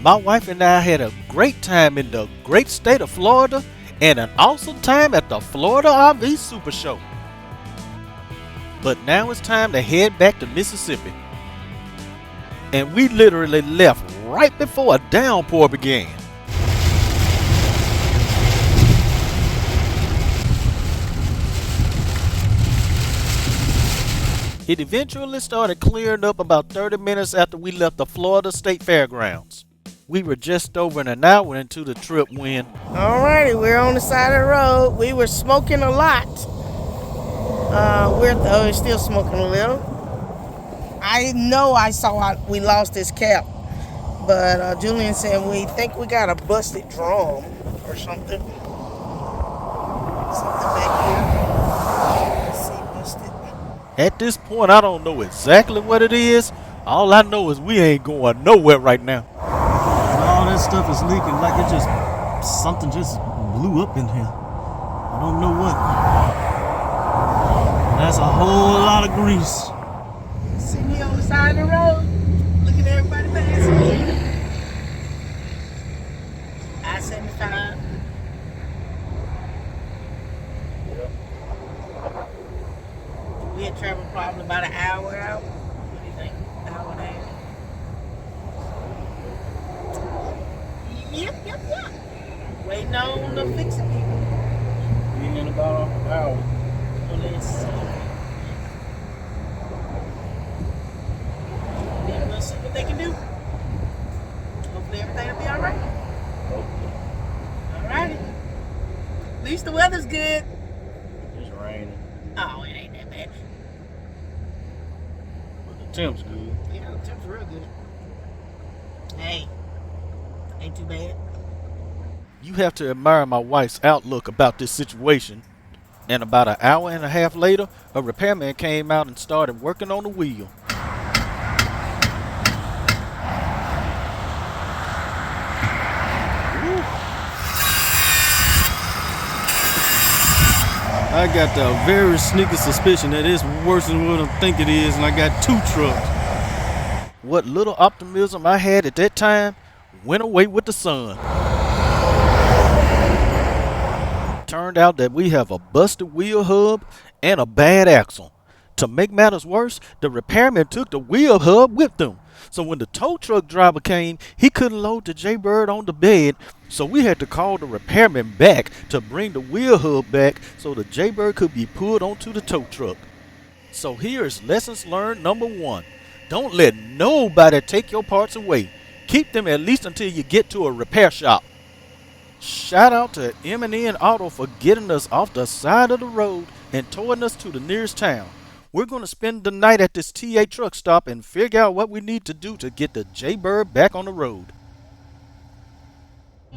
My wife and I had a great time in the great state of Florida and an awesome time at the Florida RV Supershow. But now it's time to head back to Mississippi. And we literally left right before a downpour began. It eventually started clearing up about 30 minutes after we left the Florida State Fairgrounds. We were just over an hour into the trip when... Alrighty, we're on the side of the road. We were smoking a lot. We're still smoking a little. I know we lost his cap. But Julian said we think we got a busted drum or something. Something back here. Let's see, busted. At this point, I don't know exactly what it is. All I know is we ain't going nowhere right now. All that stuff is leaking like something just blew up in here. I don't know what. That's a whole lot of grease. Sitting here on the side of the road, looking at everybody passing. I-75. We had traveled probably about an hour out. What do you think? An hour and a half? Yep. Waiting on the fixing people. Been in about an hour. Well, let's see. Then we'll see what they can do. Hopefully everything will be alright. Alrighty. At least the weather's good. It's raining. Oh, it ain't that bad. But the temp's good. Yeah, the temp's real good. Hey, ain't too bad. You have to admire my wife's outlook about this situation. And about an hour and a half later, a repairman came out and started working on the wheel. I got the very sneaky suspicion that it's worse than what I think it is, and I got 2 trucks. What little optimism I had at that time went away with the sun. Turned out that we have a busted wheel hub and a bad axle. To make matters worse, the repairman took the wheel hub with them. So when the tow truck driver came, he couldn't load the Jaybird on the bed, so we had to call the repairman back to bring the wheel hub back so the Jaybird could be pulled onto the tow truck. So here is lessons learned number 1. Don't let nobody take your parts away. Keep them at least until you get to a repair shop. Shout out to M&N Auto for getting us off the side of the road and towing us to the nearest town. We're going to spend the night at this TA truck stop and figure out what we need to do to get the Jaybird back on the road.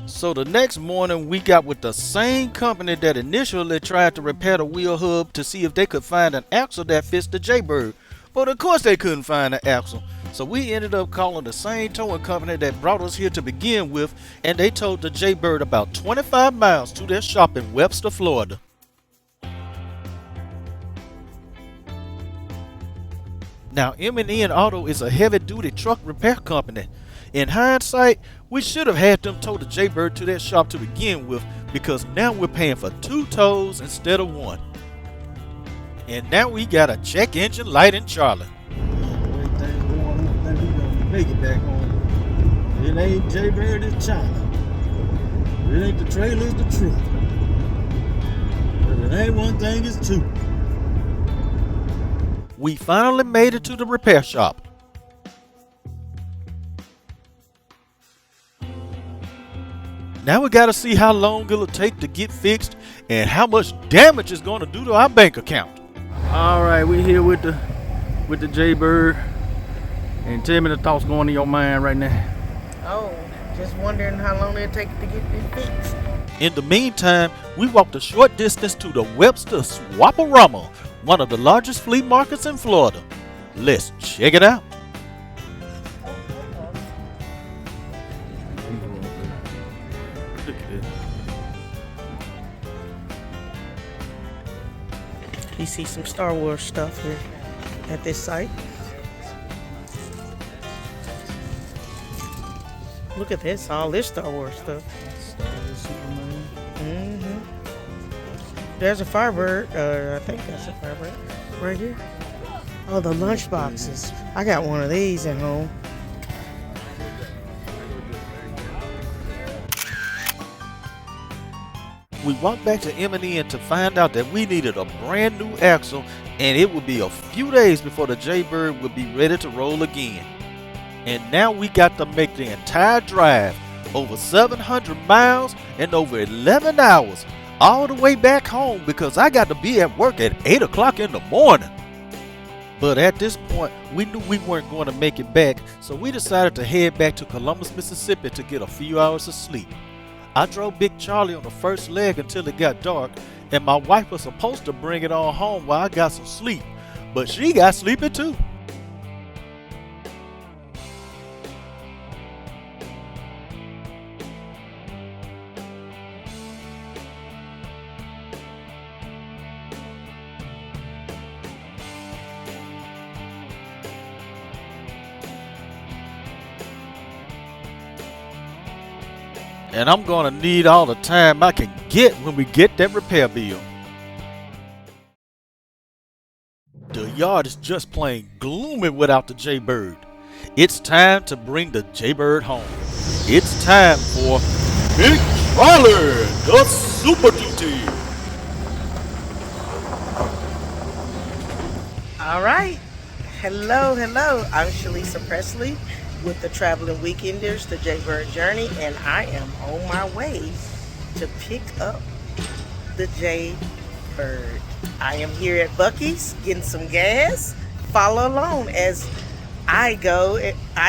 So the next morning we got with the same company that initially tried to repair the wheel hub to see if they could find an axle that fits the Jaybird. But of course they couldn't find an axle. So we ended up calling the same towing company that brought us here to begin with, and they towed the Jaybird about 25 miles to their shop in Webster, Florida. Now, M&N Auto is a heavy-duty truck repair company. In hindsight, we should have had them tow the Jaybird to their shop to begin with, because now we're paying for 2 tows instead of 1. And now we got a check engine light in Charlie. Everything going on, then we gonna make it back home. It ain't Jaybird, it's China. It ain't the trailer, it's the truck. But it ain't one thing, it's 2. We finally made it to the repair shop. Now we gotta see how long it'll take to get fixed and how much damage it's gonna do to our bank account. All right, we're here with the Jaybird, and tell me the thoughts going in your mind right now. Oh, just wondering how long it'll take to get this fixed. In the meantime, we walked a short distance to the Webster Swaparama, one of the largest flea markets in Florida. Let's check it out. Look at this. You see some Star Wars stuff here at this site. Look at this, all this Star Wars stuff. Star Wars Superman. There's a Firebird. I think that's a Firebird right here. Oh, the lunch boxes. I got one of these at home. We walked back to M&N to find out that we needed a brand new axle, and it would be a few days before the Jaybird would be ready to roll again. And now we got to make the entire drive, over 700 miles and over 11 hours, all the way back home because I got to be at work at 8 o'clock in the morning. But at this point, we knew we weren't going to make it back, so we decided to head back to Columbus, Mississippi to get a few hours of sleep. I drove Big Charlie on the first leg until it got dark, and my wife was supposed to bring it on home while I got some sleep, but she got sleepy too. And I'm gonna need all the time I can get when we get that repair bill. The yard is just plain gloomy without the Jaybird. It's time to bring the Jaybird home. It's time for Big Charlie, the Super Duty. All right. Hello. I'm Shalisa Presley with the Traveling Weekenders, the Jaybird Journey, and I am on my way to pick up the Jaybird. I am here at Buc-ee's getting some gas. Follow along as I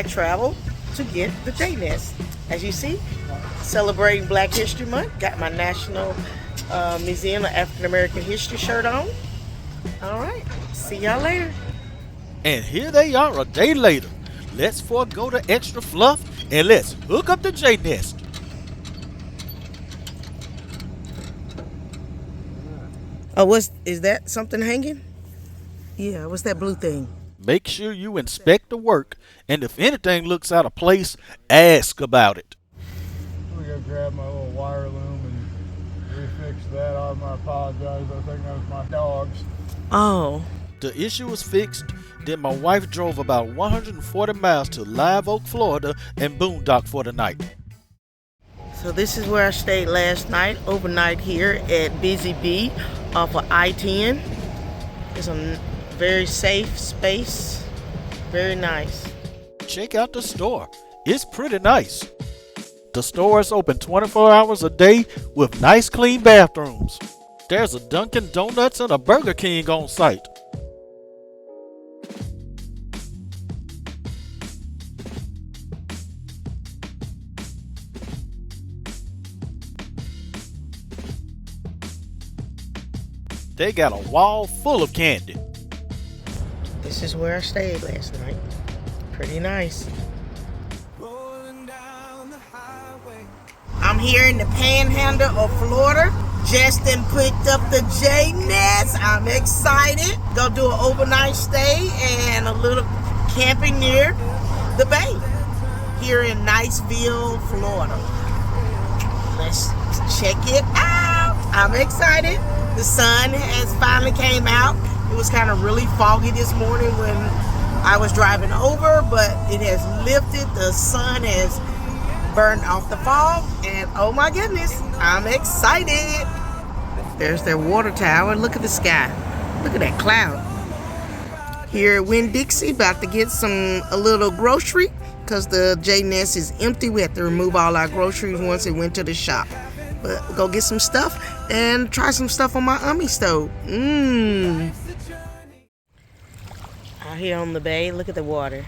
travel to get the J-Nest. As you see, celebrating Black History Month. Got my National Museum of African American History shirt on. All right, see y'all later. And here they are a day later. Let's forego the extra fluff and let's hook up the J-Nest. Oh, is that something hanging? Yeah, what's that blue thing? Make sure you inspect the work, and if anything looks out of place, ask about it. I'm gonna go grab my little wire loom and refix that. I apologize. I think that was my dogs. Oh. The issue was fixed. Then my wife drove about 140 miles to Live Oak, Florida, and boondock for the night. So this is where I stayed last night, overnight here at Busy Bee off of I-10. It's a very safe space, very nice. Check out the store. It's pretty nice. The store is open 24 hours a day with nice clean bathrooms. There's a Dunkin' Donuts and a Burger King on site. They got a wall full of candy. This is where I stayed last night. Pretty nice. I'm here in the panhandle of Florida. Justin picked up the J-Nest. I'm excited. Go do an overnight stay and a little camping near the bay here in Niceville, Florida. Let's check it out. I'm excited. The sun has finally came out. It was kind of really foggy this morning when I was driving over, but it has lifted. The sun has burned off the fog, and oh my goodness, I'm excited. There's their water tower. Look at the sky. Look at that cloud. Here at Winn-Dixie, about to get a little grocery because the J-Nest is empty. We had to remove all our groceries once it went to the shop. But go get some stuff and try some stuff on my Ummi stove. Out here on the bay, look at the water.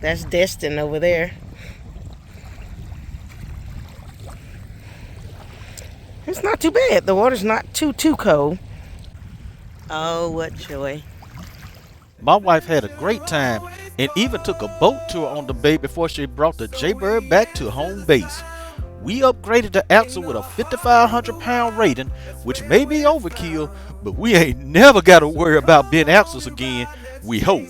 That's Destin over there. It's not too bad. The water's not too cold. Oh, what joy. My wife had a great time and even took a boat tour on the bay before she brought the Jaybird back to home base. We upgraded the axle with a 5,500 pound rating, which may be overkill, but we ain't never got to worry about bent axles again, we hope.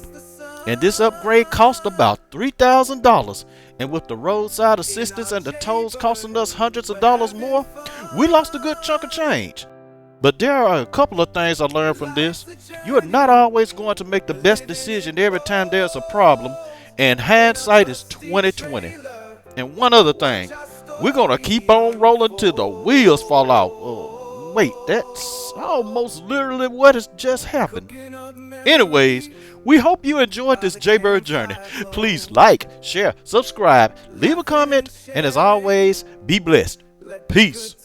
and this upgrade cost about $3,000. And with the roadside assistance and the tolls costing us hundreds of dollars more, we lost a good chunk of change. But there are a couple of things I learned from this. You are not always going to make the best decision every time there's a problem, and hindsight is 20/20. And one other thing, we're gonna keep on rolling till the wheels fall off. Wait, that's almost literally what has just happened. Anyways, we hope you enjoyed this Jaybird journey. Please like, share, subscribe, leave a comment, and as always, be blessed. Peace.